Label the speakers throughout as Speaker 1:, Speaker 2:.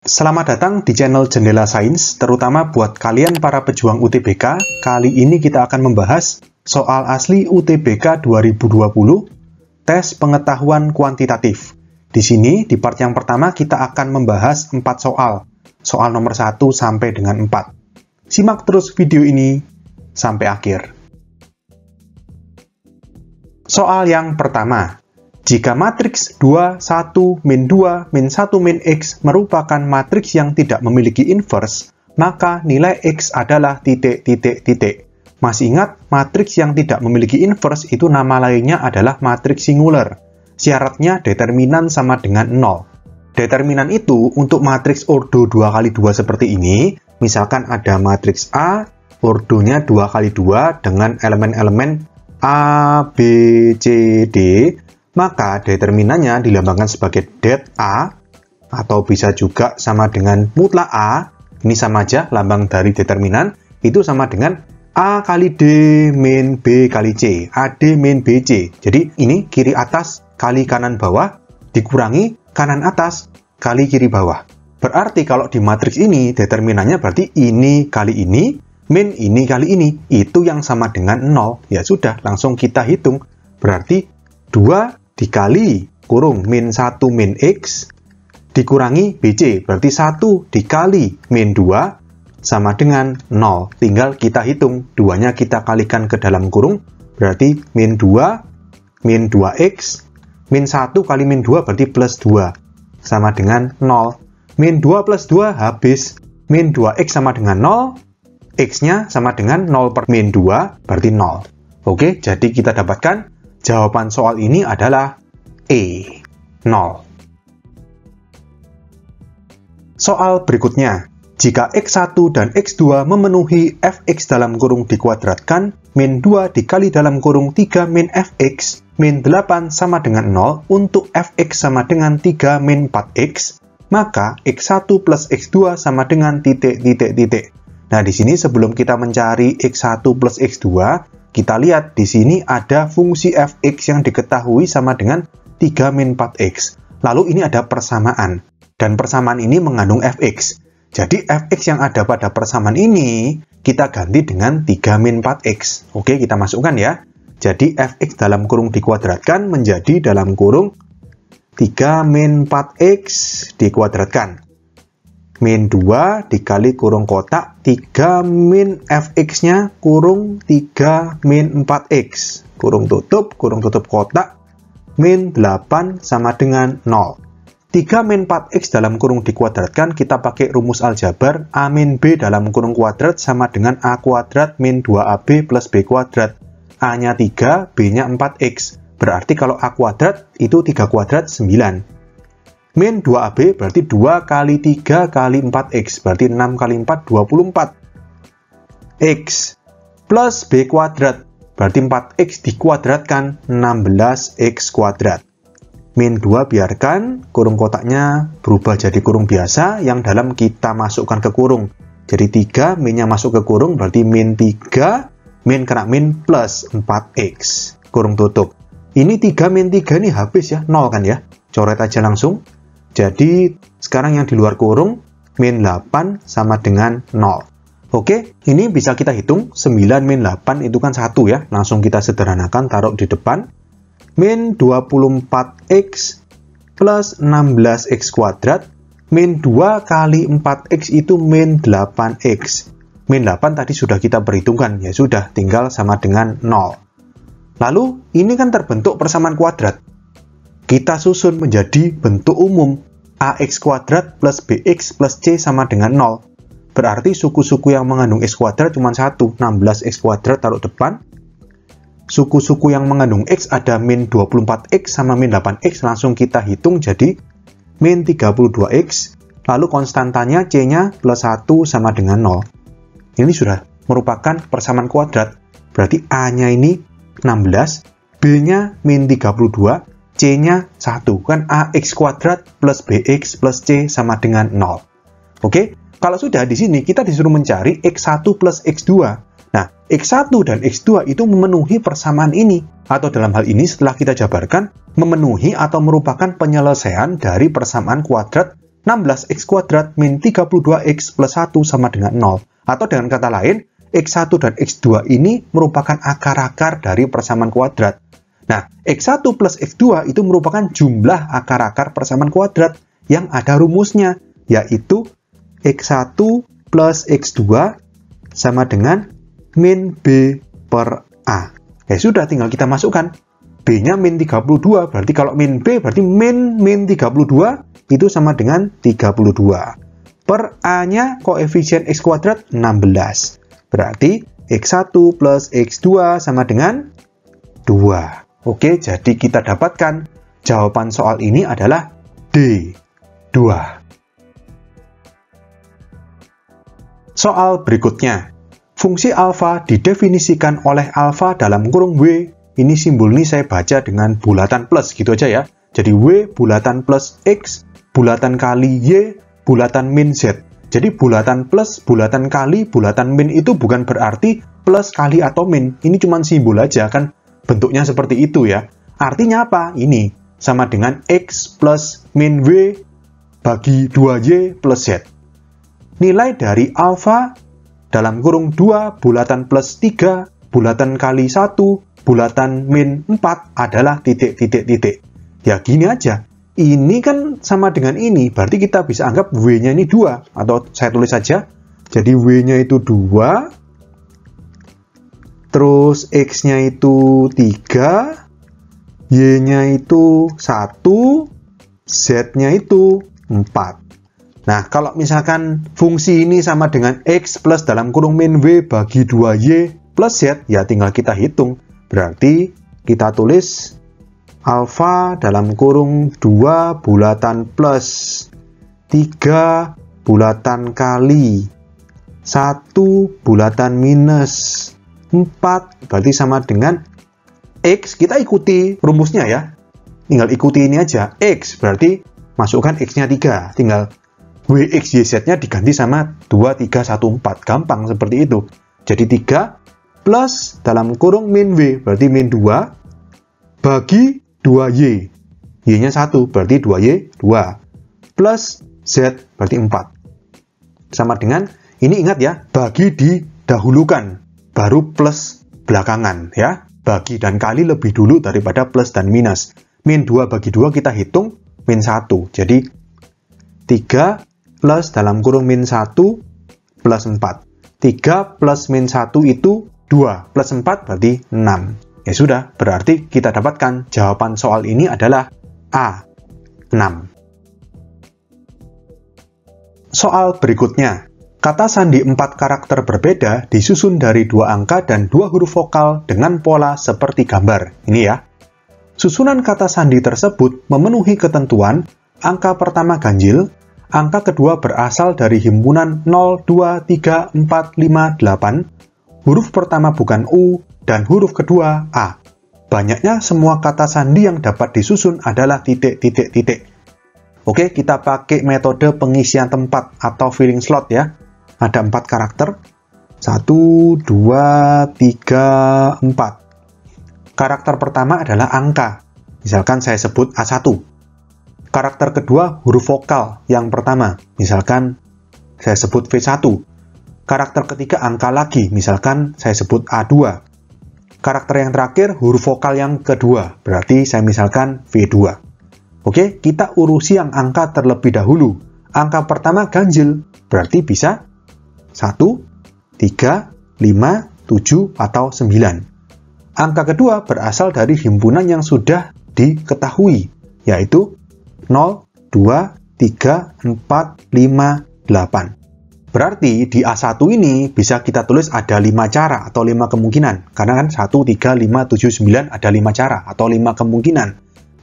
Speaker 1: Selamat datang di channel Jendela Sains, terutama buat kalian para pejuang UTBK. Kali ini kita akan membahas soal asli UTBK 2020, tes pengetahuan kuantitatif. Di sini, di part yang pertama, kita akan membahas 4 soal. Soal nomor 1 sampai dengan 4. Simak terus video ini sampai akhir. Soal yang pertama. Jika matriks 2, 1, min 2, min 1, min X merupakan matriks yang tidak memiliki inverse, maka nilai X adalah titik, titik, titik. Masih ingat, matriks yang tidak memiliki inverse itu nama lainnya adalah matriks singular. Syaratnya determinan sama dengan 0. Determinan itu untuk matriks ordo 2x2 seperti ini, misalkan ada matriks A, ordonya 2x2 dengan elemen-elemen A, B, C, D, maka determinannya dilambangkan sebagai det A, atau bisa juga sama dengan mutlak A. Ini sama aja, lambang dari determinan, itu sama dengan A kali D min B kali C, AD min BC. Jadi ini kiri atas kali kanan bawah, dikurangi kanan atas kali kiri bawah. Berarti kalau di matriks ini, determinannya berarti ini kali ini, min ini kali ini, itu yang sama dengan 0. Ya sudah, langsung kita hitung. Berarti 2 dikali kurung min 1 min X dikurangi BC, berarti 1 dikali min 2 sama dengan 0. Tinggal kita hitung, 2-nya kita kalikan ke dalam kurung, berarti min 2 min 2X, min 1 kali min 2 berarti plus 2 sama dengan 0. Min 2 plus 2 habis, min 2X sama dengan 0, X-nya sama dengan 0 per min 2 berarti 0. Oke, jadi kita dapatkan jawaban soal ini adalah E, 0. Soal berikutnya, jika X1 dan X2 memenuhi Fx dalam kurung dikuadratkan, min 2 dikali dalam kurung 3 min Fx, min 8 sama dengan 0, untuk Fx sama dengan 3 min 4X, maka X1 plus X2 sama dengan titik, titik, titik. Nah, di sini sebelum kita mencari X1 plus X2, kita lihat di sini ada fungsi fx yang diketahui sama dengan 3 min 4x. Lalu ini ada persamaan. Dan persamaan ini mengandung fx. Jadi fx yang ada pada persamaan ini kita ganti dengan 3 min 4x. Oke, kita masukkan ya. Jadi fx dalam kurung dikuadratkan menjadi dalam kurung 3 min 4x dikuadratkan. Min 2 dikali kurung kotak 3 min fx-nya kurung 3 min 4x. Kurung tutup kotak, min 8 sama dengan 0. 3 min 4x dalam kurung dikuadratkan, kita pakai rumus aljabar, A min B dalam kurung kuadrat sama dengan A kuadrat min 2AB plus B kuadrat. A-nya 3, B-nya 4x. Berarti kalau A kuadrat itu 3 kuadrat 9. Min 2AB berarti 2 kali 3 kali 4X, berarti 6 kali 4, 24. X plus B kuadrat, berarti 4X dikuadratkan, 16X kuadrat. Min 2 biarkan, kurung kotaknya berubah jadi kurung biasa, yang dalam kita masukkan ke kurung. Jadi 3, minnya masuk ke kurung, berarti min 3, min kena min plus 4X. Kurung tutup. Ini 3 min 3 ini habis ya, 0 kan ya? Coret aja langsung. Jadi, sekarang yang di luar kurung, min 8 sama dengan 0. Oke, ini bisa kita hitung, 9 min 8 itu kan 1 ya. Langsung kita sederhanakan, taruh di depan. Min 24x plus 16x kuadrat, min 2 kali 4x itu min 8x. Min 8 tadi sudah kita perhitungkan, ya sudah, tinggal sama dengan 0. Lalu, ini kan terbentuk persamaan kuadrat. Kita susun menjadi bentuk umum, ax kuadrat plus bx plus c sama dengan 0. Berarti suku-suku yang mengandung x kuadrat cuma 1, 16x kuadrat taruh depan. Suku-suku yang mengandung x ada min 24x sama min 8x, langsung kita hitung jadi min 32x. Lalu konstantanya c-nya plus 1 sama dengan 0. Ini sudah merupakan persamaan kuadrat. Berarti a-nya ini 16, b-nya min 32, C-nya 1, kan AX kuadrat plus BX plus C sama dengan 0. Oke, kalau sudah di sini kita disuruh mencari X1 plus X2. Nah, X1 dan X2 itu memenuhi persamaan ini. Atau dalam hal ini setelah kita jabarkan, memenuhi atau merupakan penyelesaian dari persamaan kuadrat 16x kuadrat min 32x plus 1 sama dengan 0. Atau dengan kata lain, x1 dan x2 ini merupakan akar-akar dari persamaan kuadrat. Nah, x1 plus x2 itu merupakan jumlah akar-akar persamaan kuadrat yang ada rumusnya, yaitu x1 plus x2 sama dengan min b per a. Ya sudah, tinggal kita masukkan. B-nya min 32, berarti kalau min B berarti min 32 itu sama dengan 32. Per A-nya koefisien X kuadrat 16. Berarti X1 plus X2 sama dengan 2. Oke, jadi kita dapatkan jawaban soal ini adalah D, 2. Soal berikutnya. Fungsi alfa didefinisikan oleh alfa dalam kurung W. Ini simbol ini saya baca dengan bulatan plus gitu aja ya. Jadi W bulatan plus X, bulatan kali Y, bulatan min Z. Jadi bulatan plus, bulatan kali, bulatan min itu bukan berarti plus kali atau min. Ini cuma simbol aja kan, bentuknya seperti itu ya. Artinya apa? Ini sama dengan X plus min W bagi 2Y plus Z. Nilai dari alfa dalam kurung 2 bulatan plus 3, bulatan kali 1, bulatan min 4 adalah titik. Ya gini aja. Ini kan sama dengan ini, berarti kita bisa anggap W-nya ini 2. Atau saya tulis saja. Jadi W-nya itu 2. Terus X-nya itu 3. Y-nya itu 1. Z-nya itu 4. Nah, kalau misalkan fungsi ini sama dengan X plus dalam kurung min W bagi 2Y plus Z, ya tinggal kita hitung. Berarti kita tulis alfa dalam kurung 2 bulatan plus 3 bulatan kali 1 bulatan minus 4, berarti sama dengan X. Kita ikuti rumusnya ya. Tinggal ikuti ini aja. X berarti masukkan X-nya 3. Tinggal WX, YZ-nya diganti sama 2, 3, 1, 4. Gampang seperti itu. Jadi 3 plus dalam kurung min W, berarti min 2, bagi 2Y. Y-nya 1, berarti 2Y, 2. Plus Z, berarti 4. Sama dengan, ini ingat ya, bagi didahulukan, baru plus belakangan ya. Bagi dan kali lebih dulu daripada plus dan minus. Min 2 bagi 2 kita hitung, min 1. Jadi, 3 plus dalam kurung min 1 plus 4. 3 plus min 1 itu 2 plus 4 berarti 6. Ya sudah, berarti kita dapatkan jawaban soal ini adalah A, 6. Soal berikutnya. Kata sandi 4 karakter berbeda disusun dari 2 angka dan 2 huruf vokal dengan pola seperti gambar. Ini ya. Susunan kata sandi tersebut memenuhi ketentuan angka pertama ganjil, angka kedua berasal dari himpunan 0, 2, 3, 4, 5, 8, huruf pertama bukan U, dan huruf kedua A. Banyaknya semua kata sandi yang dapat disusun adalah titik. Oke, kita pakai metode pengisian tempat atau filling slot ya. Ada 4 karakter. 1, 2, 3, 4. Karakter pertama adalah angka. Misalkan saya sebut A1. Karakter kedua huruf vokal yang pertama. Misalkan saya sebut V1. Karakter ketiga angka lagi, misalkan saya sebut A2. Karakter yang terakhir huruf vokal yang kedua, berarti saya misalkan V2. Oke, kita urusi yang angka terlebih dahulu. Angka pertama ganjil, berarti bisa 1, 3, 5, 7, atau 9. Angka kedua berasal dari himpunan yang sudah diketahui, yaitu 0, 2, 3, 4, 5, 8. Berarti di A1 ini bisa kita tulis ada 5 cara atau 5 kemungkinan. Karena kan 1, 3, 5, 7, 9 ada 5 cara atau 5 kemungkinan.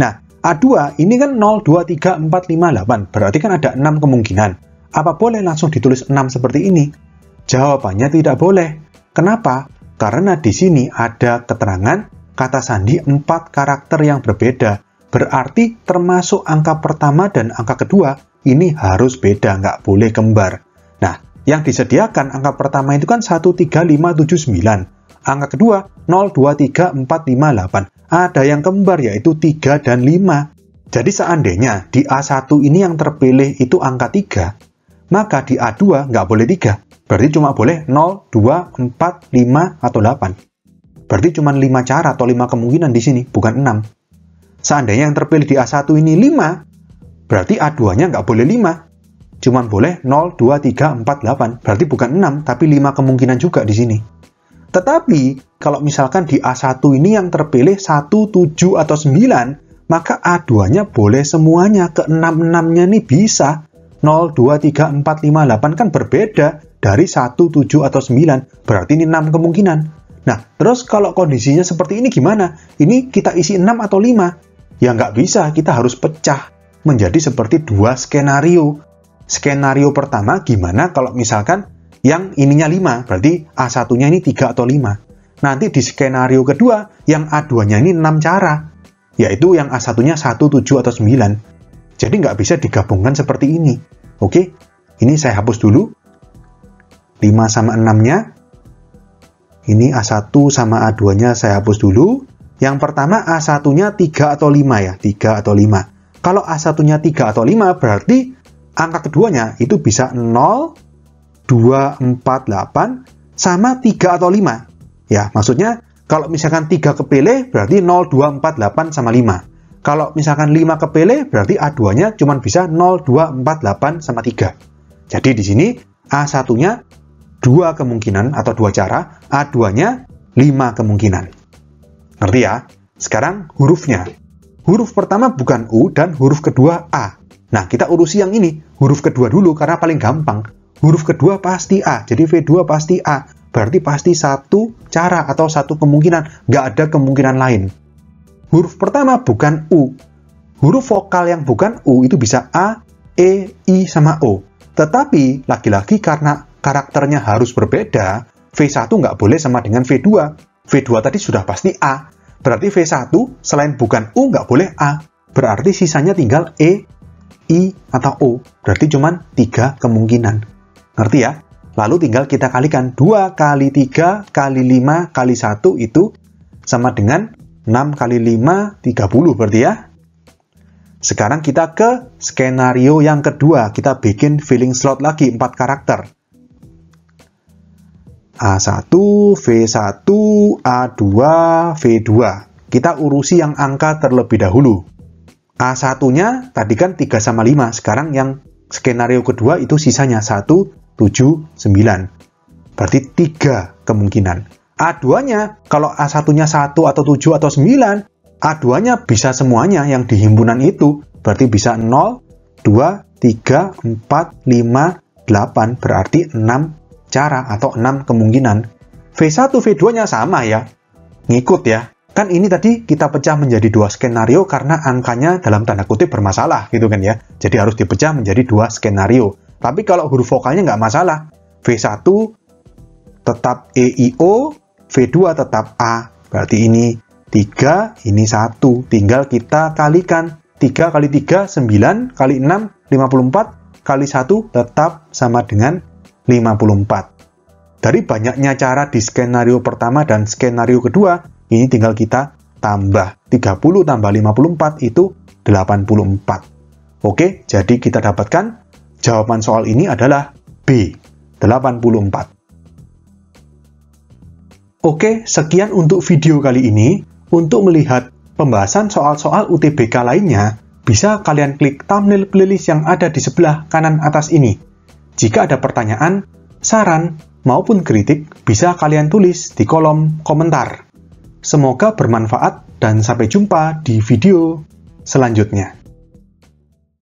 Speaker 1: Nah, A2 ini kan 0, 2, 3, 4, 5, 8. Berarti kan ada 6 kemungkinan. Apa boleh langsung ditulis 6 seperti ini? Jawabannya tidak boleh. Kenapa? Karena di sini ada keterangan kata sandi 4 karakter yang berbeda. Berarti termasuk angka pertama dan angka kedua ini harus beda, nggak boleh kembar. Nah, yang disediakan angka pertama itu kan 1, 3, 5, 7, 9. Angka kedua 0, 2, 3, 4, 5, 8. Ada yang kembar yaitu 3 dan 5. Jadi seandainya di A1 ini yang terpilih itu angka 3, maka di A2 nggak boleh 3. Berarti cuma boleh 0, 2, 4, 5, atau 8. Berarti cuma 5 cara atau 5 kemungkinan di sini, bukan 6. Seandainya yang terpilih di A1 ini 5, berarti A2-nya nggak boleh 5. Cuma boleh 0, 2, 3, 4, 8. Berarti bukan 6, tapi 5 kemungkinan juga di sini. Tetapi, kalau misalkan di A1 ini yang terpilih 1, 7, atau 9, maka A2-nya boleh semuanya, ke 6-6-nya nih bisa. 0, 2, 3, 4, 5, 8 kan berbeda dari 1, 7, atau 9. Berarti ini 6 kemungkinan. Nah, terus kalau kondisinya seperti ini gimana? Ini kita isi 6 atau 5? Ya nggak bisa, kita harus pecah menjadi seperti 2 skenario. Skenario pertama gimana kalau misalkan yang ininya 5, berarti A1-nya ini 3 atau 5. Nanti di skenario kedua, yang A2-nya ini 6 cara. Yaitu yang A1-nya 1, 7, atau 9. Jadi nggak bisa digabungkan seperti ini. Oke, ini saya hapus dulu. 5 sama 6-nya. Ini A1 sama A2-nya saya hapus dulu. Yang pertama A1-nya 3 atau 5 ya, 3 atau 5. Kalau A1-nya 3 atau 5, berarti angka keduanya itu bisa 0, 2, 4, 8, sama 3 atau 5. Ya, maksudnya kalau misalkan 3 kepilih, berarti 0, 2, 4, 8, sama 5. Kalau misalkan 5 kepilih, berarti A2-nya cuma bisa 0, 2, 4, 8, sama 3. Jadi di sini A1-nya 2 kemungkinan atau 2 cara, A2-nya 5 kemungkinan. Ngerti ya? Sekarang hurufnya. Huruf pertama bukan U dan huruf kedua A. Nah, kita urusi yang ini. Huruf kedua dulu karena paling gampang. Huruf kedua pasti A, jadi V2 pasti A. Berarti pasti 1 cara atau 1 kemungkinan. Nggak ada kemungkinan lain. Huruf pertama bukan U. Huruf vokal yang bukan U itu bisa A, E, I, sama O. Tetapi, lagi-lagi karena karakternya harus berbeda, V1 nggak boleh sama dengan V2. V2 tadi sudah pasti A. Berarti V1 selain bukan U nggak boleh A. Berarti sisanya tinggal E, I, atau O. Berarti cuma 3 kemungkinan. Ngerti ya? Lalu tinggal kita kalikan 2 kali 3 kali 5 kali 1 itu sama dengan 6 kali 5, 30 berarti ya. Sekarang kita ke skenario yang kedua. Kita bikin filling slot lagi 4 karakter. A1, V1, A2, V2. Kita urusi yang angka terlebih dahulu. A1-nya tadi kan 3 sama 5. Sekarang yang skenario kedua itu sisanya 1, 7, 9. Berarti 3 kemungkinan. A2-nya, kalau A1-nya 1 atau 7 atau 9, A2-nya bisa semuanya yang di himpunan itu. Berarti bisa 0, 2, 3, 4, 5, 8. Berarti 6 cara atau 6 kemungkinan. V1, V2-nya sama ya. Ngikut ya. Kan ini tadi kita pecah menjadi 2 skenario karena angkanya dalam tanda kutip bermasalah gitu kan ya. Jadi harus dipecah menjadi 2 skenario. Tapi kalau huruf vokalnya nggak masalah. V1 tetap E, I, O, V2 tetap A. Berarti ini 3, ini 1. Tinggal kita kalikan. 3 kali 3, 9, kali 6, 54, kali 1 tetap sama dengan 54. Dari banyaknya cara di skenario pertama dan skenario kedua, ini tinggal kita tambah. 30 tambah 54 itu 84. Oke, jadi kita dapatkan jawaban soal ini adalah B, 84. Oke, sekian untuk video kali ini. Untuk melihat pembahasan soal-soal UTBK lainnya, bisa kalian klik thumbnail playlist yang ada di sebelah kanan atas ini. Jika ada pertanyaan, saran, maupun kritik, bisa kalian tulis di kolom komentar. Semoga bermanfaat dan sampai jumpa di video selanjutnya.